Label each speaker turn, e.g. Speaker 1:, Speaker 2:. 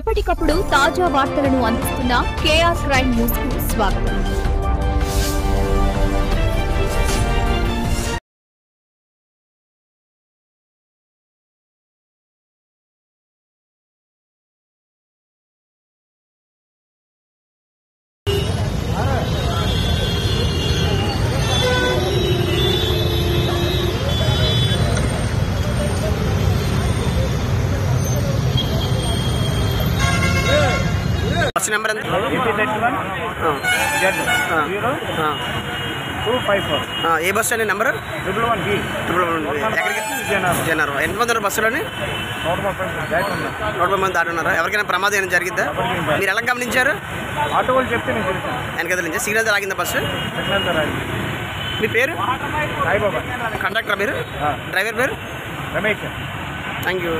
Speaker 1: ఎప్పటికప్పుడు తాజా వార్తలను అందిస్తున్న కేఆర్ క్రైమ్ న్యూస్ కు స్వాగతం.
Speaker 2: బస్ నెంబర్ ఎంత? ఏ బస్సు అండి నెంబర్? ఎక్కడికి? జనరు. ఎంతమంది బస్సులోని? 130 మంది దాటున్నారా? ఎవరికైనా ప్రమాదం ఏమైనా జరిగిద్దా? మీరు ఎలా గమనించారు?
Speaker 3: ఆటో వాళ్ళు చెప్తే
Speaker 2: వెనకదల నుంచి సిగ్నల్ ఆగిందా బస్సు? మీ పేరు?
Speaker 3: సాయిబాబా.
Speaker 2: కండక్టర్ మీరు? డ్రైవర్ పేరు?
Speaker 3: రమేష్.
Speaker 2: Thank you.